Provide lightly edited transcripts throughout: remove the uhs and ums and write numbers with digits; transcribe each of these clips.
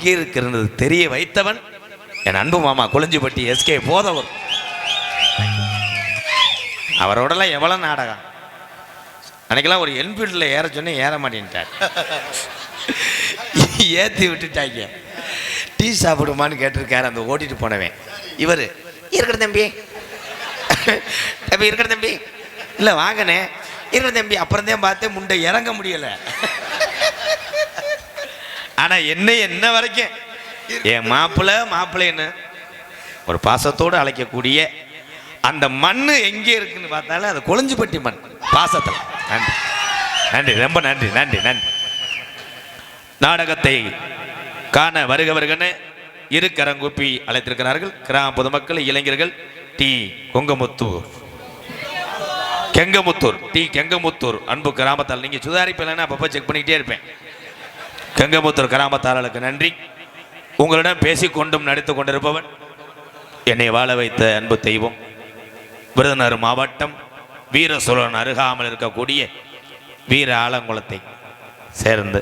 எங்கே இருக்கிறது தெரிய வைத்தவன் என் அன்பு மாமா கொளிஞ்சிப்பட்டி எஸ்கே போதவர். அவரோடலாம் எவ்வளோ நாடகம். அன்னைக்கெல்லாம் ஒரு என்ஃபீல்டில் ஏற சொன்னேன், ஏற மாட்டேன்ட்டார். ஏற்றி விட்டுட்டாங்க. டீ சாப்பிடுமான்னு கேட்டிருக்காரு அந்த ஓட்டிட்டு போனவன். இவர் இருக்கிற தம்பி தம்பி இருக்கிற தம்பி இல்லை வாங்கண்ணே இருக்கிற தம்பி. அப்புறம்தான் பார்த்தேன் முண்டை இறங்க முடியலை. ஆனால் என்ன வரைக்கும் என் மாப்பிள்ளை என்ன ஒரு பாசத்தோடு அழைக்கக்கூடிய அந்த மண்ணு எங்கே இருக்குன்னு பார்த்தாலும் அது கொளிஞ்சிப்பட்டி மண் பாசத்தில். நன்றி நன்றி ரொம்ப நன்றி நன்றி நன்றி. நாடகத்தை காண வருகவர்கள்னு இரு கரங்கூப்பி அழைத்திருக்கிறார்கள் கிராம பொதுமக்கள், இளைஞர்கள். டி கெங்கமுத்தூர் டி கெங்கமுத்தூர் அன்பு கிராமத்தால். நீங்கள் சுதாரிப்பில்லைன்னா அப்பப்போ செக் பண்ணிக்கிட்டே இருப்பேன். கெங்கமுத்தூர் கிராமத்தாளர்களுக்கு நன்றி. உங்களிடம் பேசிக்கொண்டும் நடித்து கொண்டிருப்பவன் என்னை வாழ வைத்த அன்பு தெய்வம், விருதுநகர் மாவட்டம் வீர சோழன் அருகாமல் இருக்கக்கூடிய வீர ஆலங்குளத்தை சேர்ந்து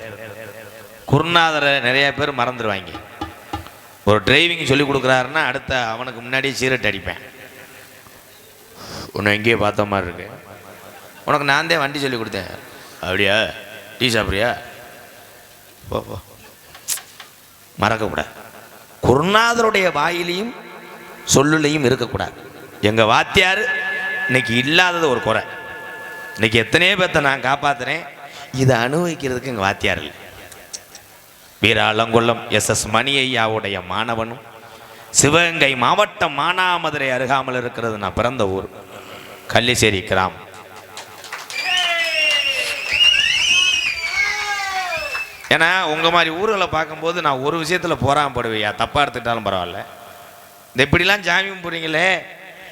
குருநாதரை நிறைய பேர் மறந்துடுவாங்க. ஒரு டிரைவிங் சொல்லி கொடுக்குறாருன்னா அடுத்த அவனுக்கு முன்னாடியே சீரட் அடிப்பேன். உன்னை எங்கேயே பார்த்த மாதிரி இருக்கு, உனக்கு நான் தான் வண்டி சொல்லி கொடுத்தேன். அப்படியா, டீ சாப்பிட்றியா, போ மறக்கக்கூடாது. குருநாதருடைய வாயிலையும் சொல்லுலையும் இருக்கக்கூடாது. எங்கள் வாத்தியார் இன்னைக்கு இல்லாதது ஒரு குறை. இன்னைக்கு எத்தனையோ பேர்த்த நான் காப்பாற்றுறேன், இதை அனுபவிக்கிறதுக்கு எங்கள் வாத்தியார் இல்லை. வீராலங்குளம் SS மணி ஐயாவுடைய மாணவனும் சிவகங்கை மாவட்டம் மானாமதுரை அருகாமல் இருக்கிறது நான் பிறந்த ஊர் கள்ளிசேரி கிராமம். ஏன்னா உங்கள் மாதிரி ஊர்களை பார்க்கும்போது நான் ஒரு விஷயத்தில் போராமப்படுவையா, தப்பாக எடுத்துக்கிட்டாலும் பரவாயில்ல. இந்த இப்படிலாம் ஜாமியம் போடுறீங்களே,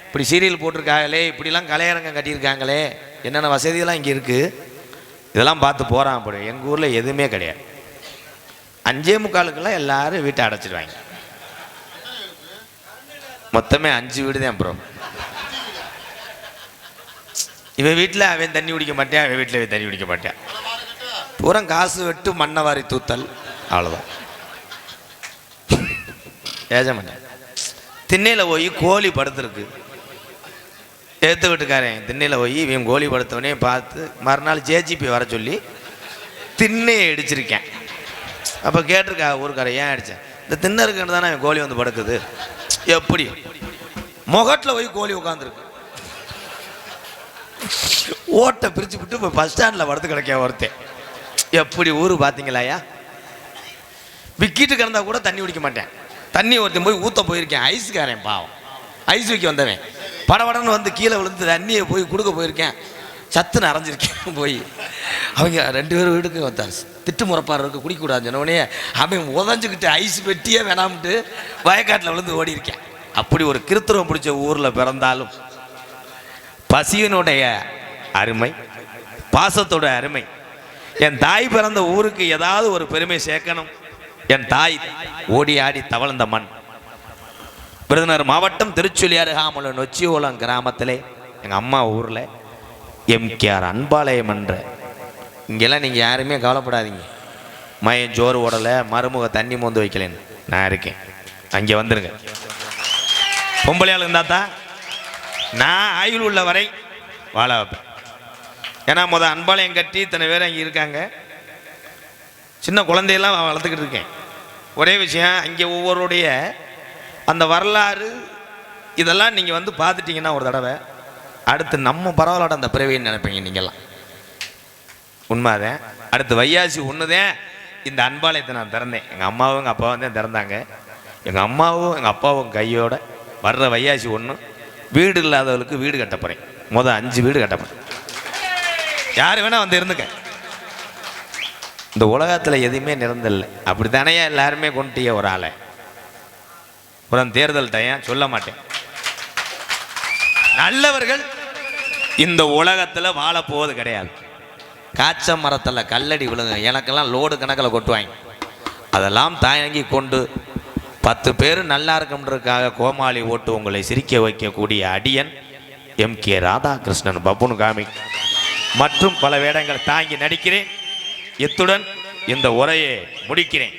இப்படி சீரியல் போட்டிருக்காங்களே, இப்படிலாம் கலையரங்கம் கட்டியிருக்காங்களே, என்னென்ன வசதியெல்லாம் இங்கே இருக்குது, இதெல்லாம் பார்த்து போராமப்படுவேன். எங்கள் ஊரில் எதுவுமே கிடையாது. 5:45 எல்லாரும் வீட்டை அடைச்சிடுவாங்க. மொத்தமே 5 வீடு தான். அப்புறம் இவன் வீட்டில் அவன் தண்ணி குடிக்க மாட்டேன், அவன் வீட்டில் அவன் தண்ணி குடிக்க மாட்டேன். பூரா காசு வெட்டு மண்ணை வாரி தூத்தல், அவ்வளோதான். ஏஜ மாட்டேன். திண்ணையில் போய் கோழி படுத்துருக்கு, எடுத்து வீட்டுக்காரன் திண்ணையில் போய் இவன் கோழி படுத்தவனே பார்த்து மறுநாள் JGP வர சொல்லி திண்ணையை அடிச்சிருக்கேன். அப்போ கேட்டிருக்கா ஊருக்கார, ஏன் அடித்தேன், இந்த திண்ணை இருக்குன்னு தானே அவன் கோழி வந்து படுக்குது. எப்படி முகட்டில் போய் கோழி உட்காந்துருக்கு, ஓட்டை பிரித்து விட்டு இப்போ பஸ் ஸ்டாண்டில் படுத்து கிடைக்க ஒருத்தன். எப்படி ஊர் பார்த்தீங்களாயா. விக்கிட்டு கிடந்தா கூட தண்ணி குடிக்க மாட்டேன். தண்ணி ஒருத்தன் போய் ஊற்ற போயிருக்கேன், ஐஸுக்காரன் பாவம், ஐஸ் வைக்க வந்தவன் படபடன்னு வந்து கீழே விழுந்து தண்ணியை போய் கொடுக்க போயிருக்கேன். சத்து நிறைஞ்சிருக்கேன். போய் அவங்க 2 பேரும் வீட்டுக்கு வந்தார். திட்டு முறப்பாரு இருக்கு, குடிக்கக்கூடாதுன்னு சொன்னோடனே அவன் உதஞ்சிக்கிட்டு ஐஸ் பெட்டியே வேணாம்ட்டு வயக்காட்டில் விழுந்து ஓடி இருக்கேன். அப்படி ஒரு கிருத்திரம் பிடிச்ச ஊரில் பிறந்தாலும் பசியினுடைய அருமை, பாசத்தோட அருமை, என் தாய் பிறந்த ஊருக்கு ஏதாவது ஒரு பெருமை சேர்க்கணும். என் தாய் ஓடி ஆடி தவழ்ந்த மண் விருதுநகர் மாவட்டம் திருச்சுழி அருகாமல் நொச்சியோளம் கிராமத்திலே எங்கள் அம்மா ஊரில் MKR அன்பாலயம் என்ற. இங்கெல்லாம் நீங்கள் யாருமே கவலைப்படாதீங்க, மயம் ஜோறு ஓடலை, மருமுக தண்ணி மோந்து வைக்கலன்னு நான் இருக்கேன். அங்கே வந்துருங்க. பொம்பளையாள் இருந்தால் தான் நான் ஆயுள் உள்ள வரை வாழ வைப்பேன். ஏன்னா அன்பாலயம் கட்டி இத்தனை பேர் அங்கே இருக்காங்க. சின்ன குழந்தையெல்லாம் வளர்த்துக்கிட்டு இருக்கேன். ஒரே விஷயம், அங்கே ஒவ்வொருடைய அந்த வரலாறு இதெல்லாம் நீங்கள் வந்து பார்த்துட்டிங்கன்னா ஒரு தடவை அடுத்து நம்ம பரவாயில்ல அந்த பிறவின்னு நினைப்பீங்க நீங்கள்லாம். உண்மைதான். அடுத்து வையாசி ஒன்றுதான் இந்த அன்பாலயத்தை நான் திறந்தேன். எங்கள் அம்மாவும் எங்கள் அப்பாவும் தான் திறந்தாங்க. எங்கள் அம்மாவும் எங்கள் அப்பாவும் கையோட வர்ற வையாசி ஒன்று. வீடு இல்லாதவர்களுக்கு வீடு கட்டப்போகிறேன். 5 வீடு கட்டப்போகிறேன். யார் வேணால் வந்து இருந்துக்க. இந்த உலகத்தில் எதுவுமே நிறந்தில்லை. அப்படி தானே எல்லாருமே கொண்டுட்டிய ஒரு ஆளை. அப்புறம் தேர்தல் டைம் சொல்ல மாட்டேன். நல்லவர்கள் இந்த உலகத்தில் வாழ போவது கிடையாது. காய்ச்ச மரத்தில் கல்லடி விழுங்க, எனக்கெல்லாம் லோடு கணக்கில் கொட்டுவாங்க. அதெல்லாம் தாங்கி கொண்டு 10 பேர் நல்லா இருக்குன்றதுக்காக கோமாளி ஓட்டு உங்களை சிரிக்க வைக்கக்கூடிய அடியன் MK ராதாகிருஷ்ணன் பப்புனு காமிக் மற்றும் பல வேடங்கள் தாங்கி நடிக்கிறேன். இத்துடன் இந்த உரையை முடிக்கிறேன்.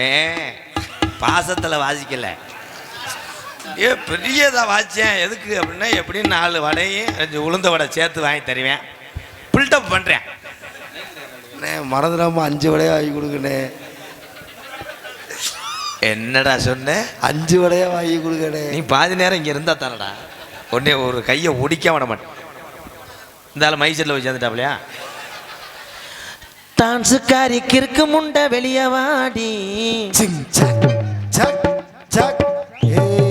அவன் பாசத்தில் வாசிக்கல. பெரியதா வாச்சேன் எதுக்கு அப்படின்னா எப்படின்னு 4 வடையும் 5 உளுந்த வடை சேர்த்து வாங்கி தருவேன். பில்டப் பண்ணுறேன். மறந்துடாம 5 வடையா வாங்கி கொடுங்கண்ணே. என்னடா சொன்ன? 5 வடையா வாங்கி கொடுங்கண்ணே. நீ பாதி நேரம் இங்கே இருந்தா தானடா உடனே ஒரு கையை ஒடிக்க விட மாட்டேன். இந்த ஆள் மைசூரில் போய் சேர்ந்துட்டாப்லையா? டான்ஸுக்காரி கிறுக்கு முண்டை வெளியே வாடி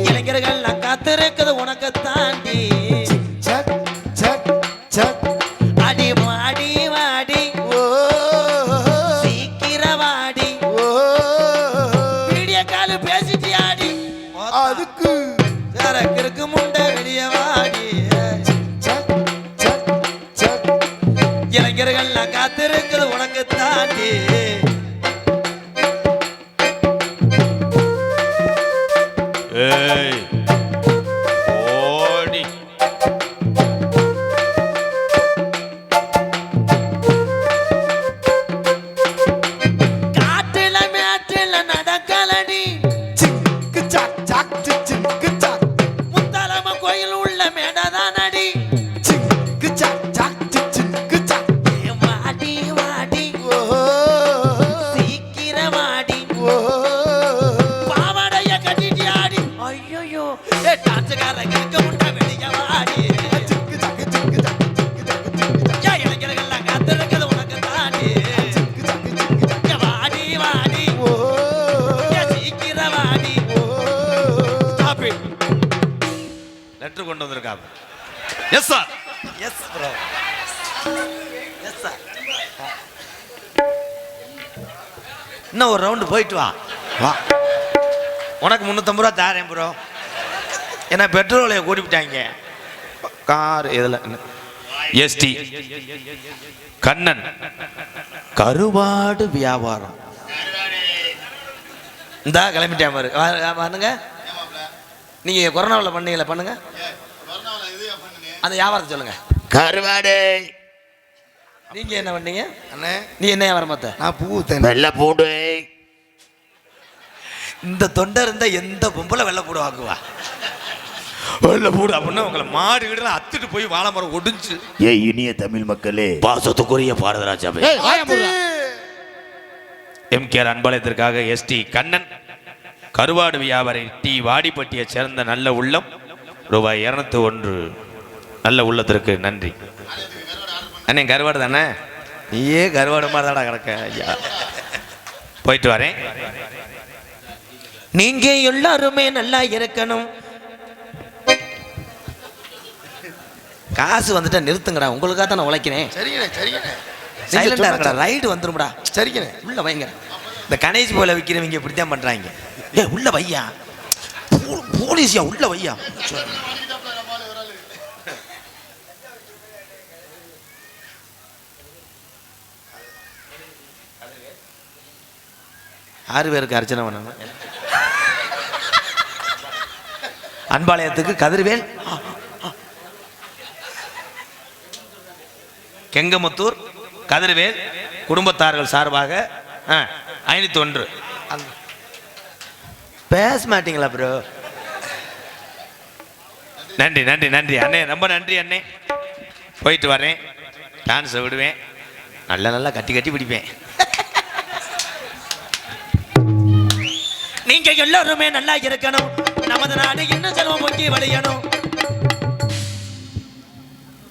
இளைஞர்கள் நான் காத்திருக்குது உனக்கு தாண்டி அடி வாடி வாடி சீக்கிர வாடி வீடியோ கால் பேசிட்டு ஆடி அதுக்கு கிறுக்கு முண்டை வெளியே வாடி இளைஞர்கள் நான் காத்திருக்குது உனக்கு தாண்டி. ஏய் ஓடி காட்டுல மேட்டுல நடக்கலடி முத்தாலம்ம கோயில் உள்ள மேடதான் அடி வாடி வாடி சீக்கிர வாடி பாவாடைய கட்டிட்டு ஆடி ஐயோ டான்ஸுக்கார கேட்க முட்டை வெளிய வாடி இளைஞர்கள்லாம் காத்திருக்கிறது உனக்கு தாண்டி வாடி வாடி சீக்கிர வாடி. லெட்டர் கொண்டு வந்திருக்காங்க. Yes sir. Yes bro. Yes sir. இன்னும் ஒரு ரவுண்டு போயிட்டு வா. வா உனக்கு 350 ரூபா தாரேன் ப்ரோ. ஏன்னா பெட்ரோலையை கூட்டிவிட்டாங்க. கார் இதில் எஸ்டி கண்ணன் கருவாடு வியாபாரம். இந்தா கிளம்பிட்டேன் பாரு. பண்ணுங்க. நீங்கள் கொரோனாவில் பண்ணீங்களா? பண்ணுங்க. அந்த வியாபாரத்தை சொல்லுங்க. கருவாடு. நீங்க என்ன பண்ணீங்க அண்ணே? நீ என்ன வியாபாரம் பார்த்த? நான் பூ வெள்ளை பூண்டு. இந்த தொண்டை இருந்தா எந்த பொம்பளை வெள்ளை பூடு வாங்குவா? வெள்ளை பூடு அப்படின்னா உங்களை மாடு வீடுல அத்துட்டு போய் வாழை மரம் ஒடிஞ்சு. ஏ இனிய தமிழ் மக்களே, பாசத்துக்குரிய பாரதராஜாவே, எம்கேஆர் அன்பாலயத்திற்காக எஸ்டி கண்ணன் கருவாடு வியாபாரி டி வாடிப்பட்டியை சேர்ந்த நல்ல உள்ளம் ரூபாய் 201. நல்ல உள்ளத்திற்கு நன்றி. அண்ணே கருவாடு தானே? நீயே கருவாடு மாதிரி தானே கிடக்க. ஐயா போயிட்டு வரேன். நீங்க எல்லாருமே நல்லா இருக்கணும். காசு வந்துட்டா நிறுத்துங்கடா. உங்களுக்காக தான் நான் உழைக்கிறேன். சரிங்கண்ணே சரிங்கண்ணே. சைலண்டா இருக்கடா. ரைடு வந்துரும்டா. சரிங்கண்ணே. உள்ள வைங்க. இந்த கணேஷ் போல விற்கிறவங்க இப்படித்தான் பண்றாங்க. ஏ உள்ள வையா. போலீஸியா உள்ள வையா. ஆறு பேருக்கு அர்ச்சனை பண்ணணும். அன்பாலயத்துக்கு கதிர்வேல் கெங்கமுத்தூர் கதிர்வேல் குடும்பத்தார்கள் சார்பாக 501. பேச மாட்டீங்களா ப்ரோ? நன்றி நன்றி நன்றி அண்ணே. ரொம்ப நன்றி அண்ணே. போயிட்டு வரேன். டான்ஸை விடுவேன். நல்லா நல்லா கட்டி கட்டி பிடிப்பேன். நீங்க எல்லாருமே நல்லா இருக்கணும். நமது நாடு இன்னும் செல்வம் பொங்கி வழியணும்.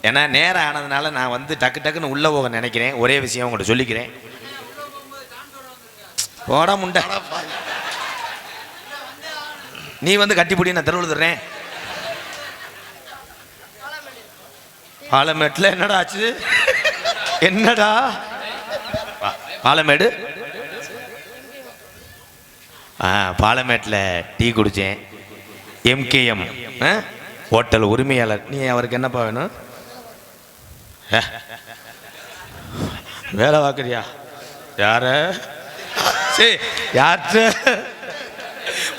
ஏன்னா நேரம் ஆனதுனால நான் வந்து டக்கு டக்குன்னு உள்ள போக நினைக்கிறேன். ஒரே விஷயம் உங்கள்கிட்ட சொல்லிக்கிறேன். போட முண்டை நீ வந்து கட்டிப்பிடி, நான் தெருவில் தர்றேன். பாலமேட்டில் என்னடா ஆச்சு? என்னடா பாலமேடு? பாலமேட்டில் டீ குடித்தேன். எம்கேஎம் ஹோட்டல் உரிமையாளர். நீ அவருக்கு என்னப்பா வேணும்? வேலை பார்க்குறியா? யார? சரி யார்கிட்ட?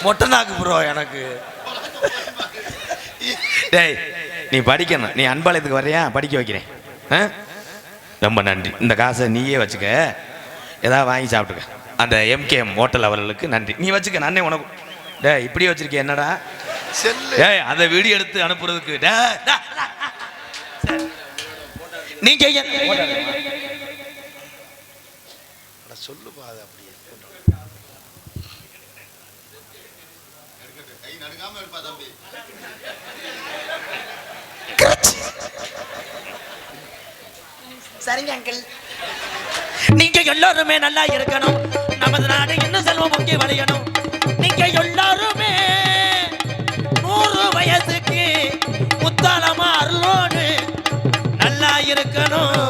மொட்டை நாக்கு ப்ரோ எனக்கு. டேய் நீ படிக்கணும். நீ அன்பாலயத்துக்கு வர்றியா? படிக்க வைக்கிறேன். ரொம்ப நன்றி. இந்த காசை நீயே வச்சுக்க. ஏதாவது வாங்கி சாப்பிட்டுக்க. அந்த எம்கேஎம் ஹோட்டல் அவர்களுக்கு நன்றி. நீ வச்சுக்க, நானே உனக்கு டே இப்படியே வச்சிருக்கேன் என்னடா செல்லு டேய் அந்த வீடியோ எடுத்து அனுப்புறதுக்கு நீங்க சொல்லுப்பா அது அப்படியே சரிங்க அங்கிள். நீங்க எல்லாருமே நல்லா இருக்கணும். நமது நாடு இன்னும் செல்வம் முக்கிய வளையணும். நீங்க எல்லாருமே 100 வயசுக்கு முத்தாளமா அருளோடு நல்லா இருக்கணும்.